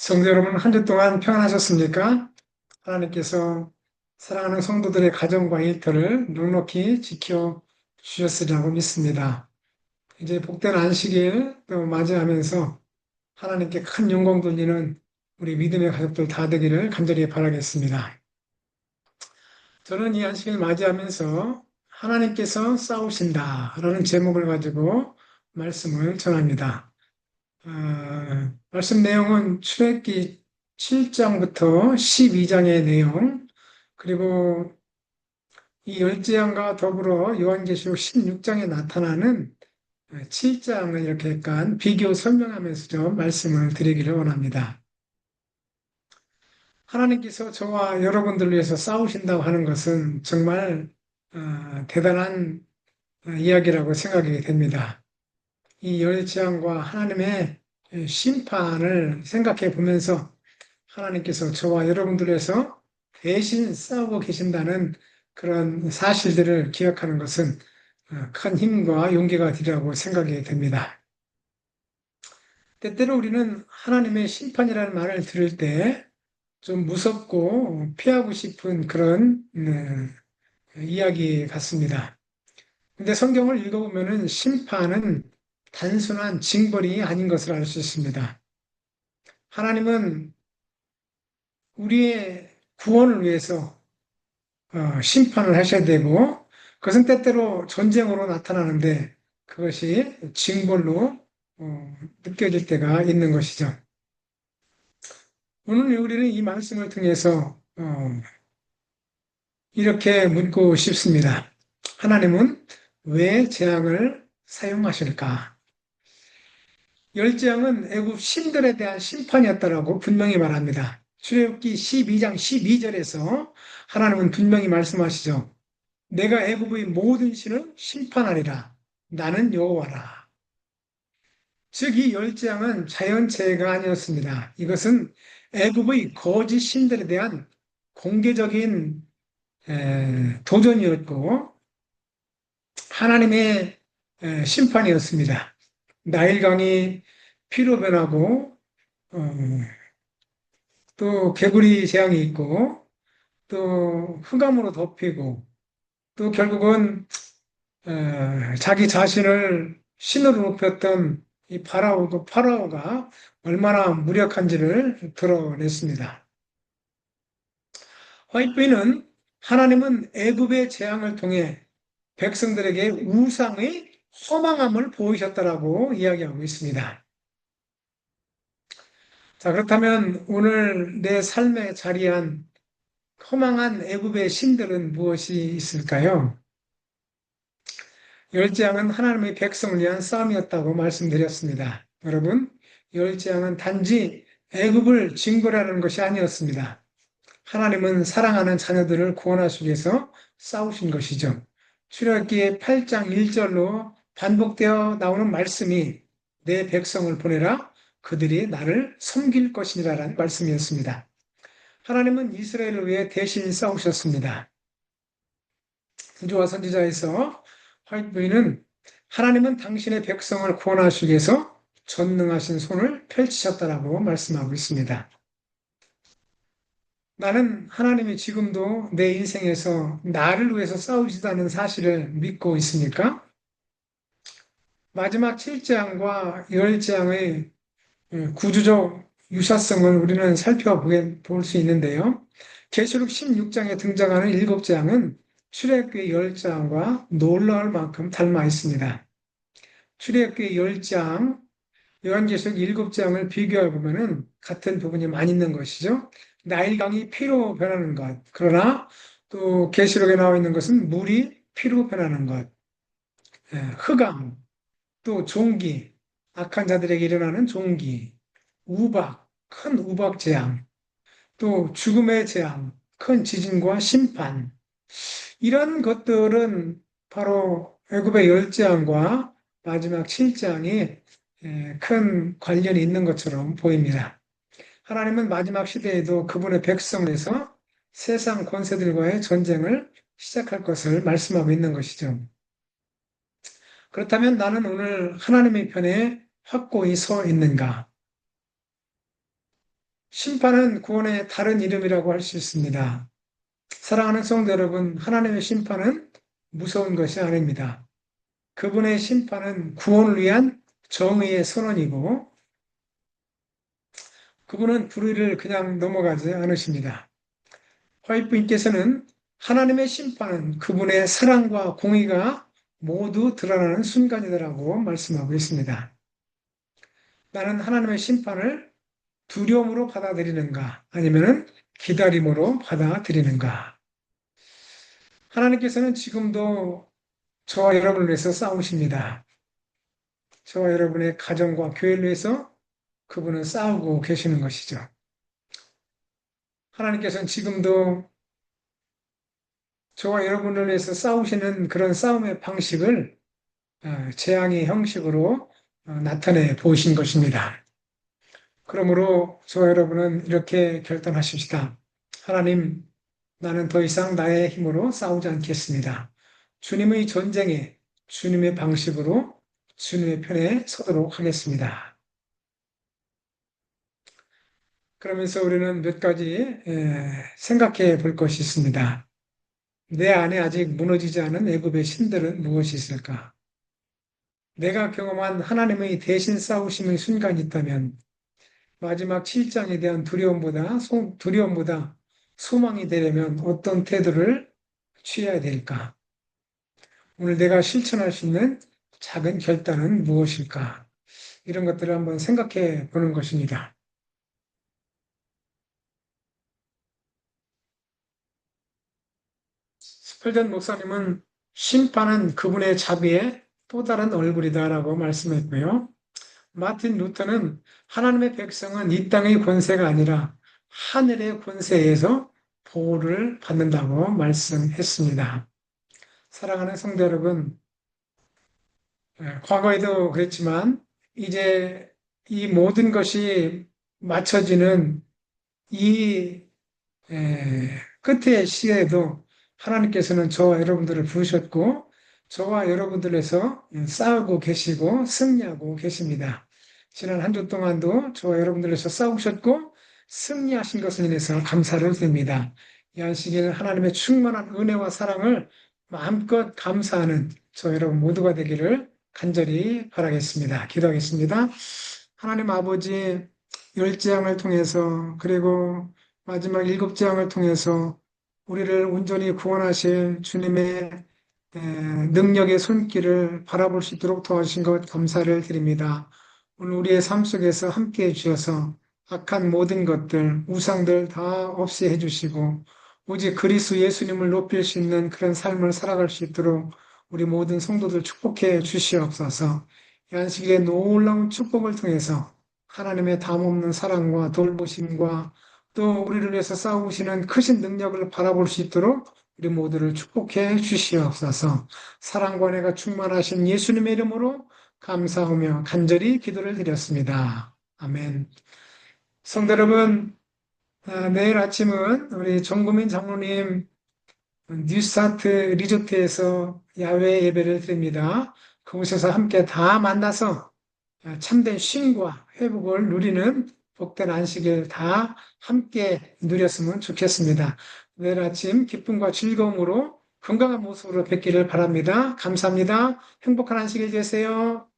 성도 여러분, 한 주 동안 평안하셨습니까? 하나님께서 사랑하는 성도들의 가정과 일터를 넉넉히 지켜 주셨으리라고 믿습니다. 이제 복된 안식일 또 맞이하면서 하나님께 큰 영광 돌리는 우리 믿음의 가족들 다 되기를 간절히 바라겠습니다. 저는 이 안식일 맞이하면서 하나님께서 싸우신다라는 제목을 가지고 말씀을 전합니다. 말씀 내용은 출애굽기 7장부터 12장의 내용, 그리고 이 열재앙과 더불어 요한계시록 16장에 나타나는 7장을 이렇게 약간 비교 설명하면서 좀 말씀을 드리기를 원합니다. 하나님께서 저와 여러분들을 위해서 싸우신다고 하는 것은 정말 대단한 이야기라고 생각이 됩니다. 이 열재앙과 하나님의 심판을 생각해 보면서 하나님께서 저와 여러분들을 위해서 대신 싸우고 계신다는 그런 사실들을 기억하는 것은 큰 힘과 용기가 되리라고 생각이 됩니다. 때때로 우리는 하나님의 심판이라는 말을 들을 때 좀 무섭고 피하고 싶은 그런 이야기 같습니다. 근데 성경을 읽어보면은 심판은 단순한 징벌이 아닌 것을 알 수 있습니다. 하나님은 우리의 구원을 위해서 심판을 하셔야 되고, 그것은 때때로 전쟁으로 나타나는데 그것이 징벌로 느껴질 때가 있는 것이죠. 오늘 우리는 이 말씀을 통해서 이렇게 묻고 싶습니다. 하나님은 왜 재앙을 사용하실까? 열재앙은 애굽 신들에 대한 심판이었다라고 분명히 말합니다. 출애굽기 12장 12절에서 하나님은 분명히 말씀하시죠. 내가 애굽의 모든 신을 심판하리라. 나는 여호와라. 즉 이 열재앙은 자연재해가 아니었습니다. 이것은 애굽의 거짓 신들에 대한 공개적인 도전이었고 하나님의 심판이었습니다. 나일강이 피로 변하고 또 개구리 재앙이 있고 또 흑암으로 덮이고 또 결국은 자기 자신을 신으로 높였던 이 파라오가 얼마나 무력한지를 드러냈습니다. 화이트베이는 하나님은 애굽의 재앙을 통해 백성들에게 우상의 허망함을 보이셨다라고 이야기하고 있습니다. 자, 그렇다면 오늘 내 삶에 자리한 허망한 애굽의 신들은 무엇이 있을까요? 열재앙은 하나님의 백성을 위한 싸움이었다고 말씀드렸습니다. 여러분, 열재앙은 단지 애굽을 징벌하는 것이 아니었습니다. 하나님은 사랑하는 자녀들을 구원하시기 위해서 싸우신 것이죠. 출애굽기 8장 1절로 반복되어 나오는 말씀이 내 백성을 보내라 그들이 나를 섬길 것이니라라는 말씀이었습니다. 하나님은 이스라엘을 위해 대신 싸우셨습니다. 구주와 선지자에서 화이트보이는 하나님은 당신의 백성을 구원하시기 위해서 전능하신 손을 펼치셨다라고 말씀하고 있습니다. 나는 하나님이 지금도 내 인생에서 나를 위해서 싸우시다는 사실을 믿고 있습니까? 마지막 7장과 10장의 구주적 유사성을 우리는 살펴볼 수 있는데요. 계시록 16장에 등장하는 7장은 출애굽기 10장과 놀라울 만큼 닮아 있습니다. 출애굽기 10장, 요한계시록 7장을 비교해 보면은 같은 부분이 많이 있는 것이죠. 나일강이 피로 변하는 것. 그러나 또 계시록에 나와 있는 것은 물이 피로 변하는 것. 흑암, 또 종기, 악한 자들에게 일어나는 종기, 우박, 큰 우박 재앙, 또 죽음의 재앙, 큰 지진과 심판. 이런 것들은 바로 애굽의 열재앙과 마지막 7장이 큰 관련이 있는 것처럼 보입니다. 하나님은 마지막 시대에도 그분의 백성에서 세상 권세들과의 전쟁을 시작할 것을 말씀하고 있는 것이죠. 그렇다면 나는 오늘 하나님의 편에 확고히 서 있는가? 심판은 구원의 다른 이름이라고 할 수 있습니다. 사랑하는 성도 여러분, 하나님의 심판은 무서운 것이 아닙니다. 그분의 심판은 구원을 위한 정의의 선언이고, 그분은 불의를 그냥 넘어가지 않으십니다. 화이트님께서는 하나님의 심판은 그분의 사랑과 공의가 모두 드러나는 순간이라고 말씀하고 있습니다. 나는 하나님의 심판을 두려움으로 받아들이는가, 아니면 기다림으로 받아들이는가. 하나님께서는 지금도 저와 여러분을 위해서 싸우십니다. 저와 여러분의 가정과 교회를 위해서 그분은 싸우고 계시는 것이죠. 하나님께서는 지금도 저와 여러분을 위해서 싸우시는 그런 싸움의 방식을 재앙의 형식으로 나타내 보이신 것입니다. 그러므로 저와 여러분은 이렇게 결단하십시다. 하나님, 나는 더 이상 나의 힘으로 싸우지 않겠습니다. 주님의 전쟁에 주님의 방식으로 주님의 편에 서도록 하겠습니다. 그러면서 우리는 몇 가지 생각해 볼 것이 있습니다. 내 안에 아직 무너지지 않은 애굽의 신들은 무엇이 있을까? 내가 경험한 하나님의 대신 싸우심의 순간이 있다면 마지막 7장에 대한 두려움보다 소망이 되려면 어떤 태도를 취해야 될까? 오늘 내가 실천할 수 있는 작은 결단은 무엇일까? 이런 것들을 한번 생각해 보는 것입니다. 스펄전 목사님은 심판은 그분의 자비의 또 다른 얼굴이다라고 말씀했고요. 마틴 루터는 하나님의 백성은 이 땅의 권세가 아니라 하늘의 권세에서 보호를 받는다고 말씀했습니다. 사랑하는 성도 여러분, 과거에도 그랬지만 이제 이 모든 것이 맞춰지는 이 끝의 시에도 하나님께서는 저와 여러분들을 부르셨고 저와 여러분들에서 싸우고 계시고 승리하고 계십니다. 지난 한 주 동안도 저와 여러분들에서 싸우셨고 승리하신 것을 인해서 감사를 드립니다. 이 안식일 하나님의 충만한 은혜와 사랑을 마음껏 감사하는 저 여러분 모두가 되기를 간절히 바라겠습니다. 기도하겠습니다. 하나님 아버지 열재앙을 통해서 그리고 마지막 일곱 재앙을 통해서 우리를 온전히 구원하실 주님의 능력의 손길을 바라볼 수 있도록 도와주신 것 감사를 드립니다. 오늘 우리의 삶 속에서 함께 해주셔서 악한 모든 것들, 우상들 다 없이 해주시고 오직 그리스도 예수님을 높일 수 있는 그런 삶을 살아갈 수 있도록 우리 모든 성도들 축복해 주시옵소서. 이 안식일의 놀라운 축복을 통해서 하나님의 담없는 사랑과 돌보심과 또 우리를 위해서 싸우시는 크신 능력을 바라볼 수 있도록 우리 모두를 축복해 주시옵소서. 사랑과 은혜가 충만하신 예수님의 이름으로 감사하며 간절히 기도를 드렸습니다. 아멘. 성도 여러분, 내일 아침은 우리 정구민 장로님 뉴스타트 리조트에서 야외 예배를 드립니다. 그곳에서 함께 다 만나서 참된 쉼과 회복을 누리는 복된 안식일 다 함께 누렸으면 좋겠습니다. 내일 아침 기쁨과 즐거움으로 건강한 모습으로 뵙기를 바랍니다. 감사합니다. 행복한 안식일 되세요.